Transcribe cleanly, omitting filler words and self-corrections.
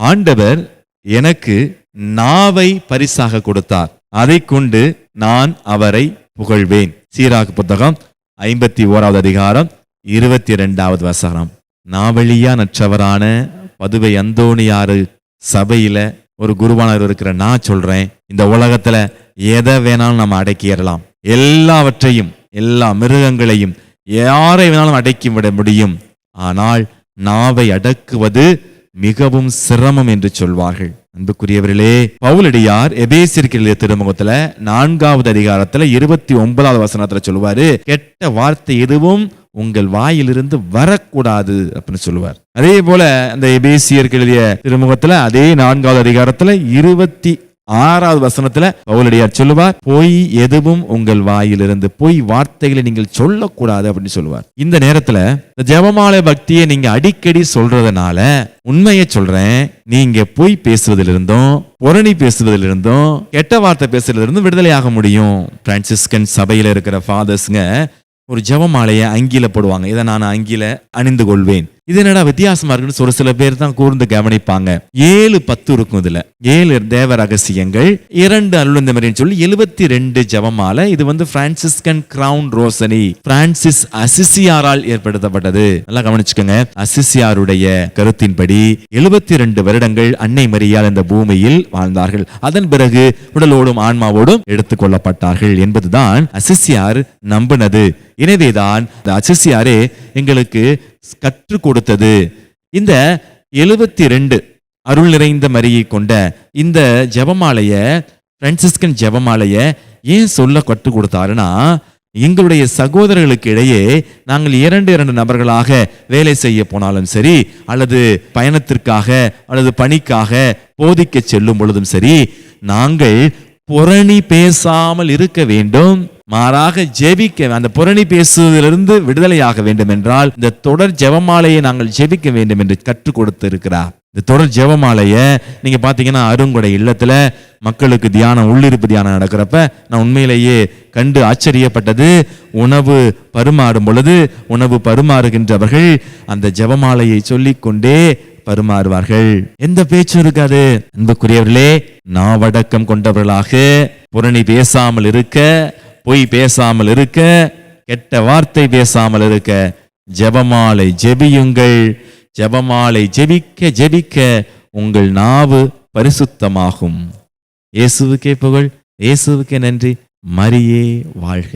ஆண்டவர் எனக்கு நாவை பரிசாக கொடுத்தார், அதை கொண்டு நான் அவரை புகழ்வேன். சீராக்கு புத்தகம் 51வது அதிகாரம் 22வது வசனம். நாவழியா நற்றவரான பதுவை அந்தோணியாறு சபையில ஒரு குருவானவர் இருக்கிற நான் சொல்றேன், இந்த உலகத்துல எதை வேணாலும் நம்ம அடக்கிடலாம், எல்லாவற்றையும், எல்லா மிருகங்களையும், யாரை வேணாலும் அடக்கி விட முடியும். ஆனால் நாவை அடக்குவது மிகவும் சிரமம் என்று சொல்வார்கள். அன்புக்குரியவர்களே, பவுலடியார் எபேசியருக்கு எழுதிய திருமுகத்துல 4வது அதிகாரத்துல 29வது வசனத்துல சொல்லுவாரு, கெட்ட வார்த்தை எதுவும் உங்கள் வாயிலிருந்து வரக்கூடாது அப்படின்னு சொல்லுவார். அதே போல அந்த எபேசியருக்கு எழுதிய திருமுகத்துல அதே 4வது அதிகாரத்துல 26வது வசனத்துல பவுலடியார் சொல்லுவார், பொய் எதுவும் உங்கள் வாயிலிருந்து, பொய் வார்த்தைகளை நீங்கள் சொல்லக்கூடாது அப்படின்னு சொல்லுவார். இந்த நேரத்துல இந்த ஜெபமாலை பக்தியை நீங்க அடிக்கடி சொல்றதுனால உண்மையை சொல்றேன், நீங்க பொய் பேசுவதிலிருந்தும், புரணி பேசுவதிலிருந்தும், கெட்ட வார்த்தை பேசுறதிலிருந்தும் விடுதலையாக முடியும். பிரான்சிஸ்கன் சபையில இருக்கிற ஃபாதர்ஸ்ங்க ஒரு ஜெபமாலையை அங்கில போடுவாங்க. இதை நான் அங்கில அணிந்து கொள்வேன். இது என்னடா வித்தியாசமா இருக்குன்னு ஒரு சில பேர் தான் கூர்ந்து கவனிப்பாங்க. 7-10 இருக்கும். இதுல 7 தேவ ரகசியங்கள், 2 அருளுந்தமரின்னு சொல்லி 72 ஜெபமாலை. இது பிரான்சிஸ்கன் கிரவுன் ரோசனி, பிரான்சிஸ் அசிசியாரால் ஏற்படுத்தப்பட்டது. நல்லா கவனிச்சுக்கோங்க. அசிசியாருடைய கருத்தின்படி 72 வருடங்கள் அன்னை மரியாள் இந்த பூமியில் வாழ்ந்தார்கள். அதன் பிறகு உடலோடும் ஆன்மாவோடும் எடுத்துக் கொள்ளப்பட்டார்கள் என்பதுதான் அசிசியார் நம்பினது. எனவேதான் அசிசியாரே எங்களுக்கு கற்றுக் கொடுத்தது. இந்த 72 அருள் நிறைந்த மரியை கொண்ட இந்த ஜெபமாலைய, பிரான்சிஸ்கன் ஜெபமாலைய ஏன் சொல்ல கற்றுக் கொடுத்தாருன்னா, எங்களுடைய சகோதரர்களுக்கு இடையே நாங்கள் 2 நபர்களாக வேலை செய்ய போனாலும் சரி, அல்லது பயணத்திற்காக அல்லது பணிக்காக போதிக்க செல்லும் பொழுதும் சரி, நாங்கள் புரணி பேசாமல் இருக்க வேண்டும், மாறாக ஜெபிக்க, அந்த புரணி பேசுவதிலிருந்து விடுதலையாக வேண்டும் என்றால் இந்த தொடர் ஜெபமாலையை நாங்கள் ஜெபிக்க வேண்டும் என்று கற்றுக் கொடுத்து இருக்கிறார். இந்த தொடர் ஜெபமாலைய நீங்க பாத்தீங்கன்னா அருங்கொடை இல்லத்துல மக்களுக்கு தியானம், உள்ளிருப்பு தியானம் நடக்கிறப்ப நான் உண்மையிலேயே கண்டு ஆச்சரியப்பட்டது. உணவு பரிமாறும் பொழுது உணவு பரிமாறுகின்றவர்கள் அந்த ஜெபமாலையை சொல்லிக் கொண்டே பரிமாறுவார்கள். எந்த பேச்சும் இருக்காது. அன்புக்குரியவர்களே, நாவடக்கம் கொண்டவர்களாக புரணி பேசாமல் இருக்க, பொய் பேசாமல் இருக்க, கெட்ட வார்த்தை பேசாமல் இருக்க ஜெபமாலை ஜெபியுங்கள். ஜெபமாலை ஜெபிக்க ஜெபிக்க உங்கள் நாவு பரிசுத்தமாகும். இயேசுவுக்கே புகழ், இயேசுவுக்கே நன்றி. மரியே வாழ்க.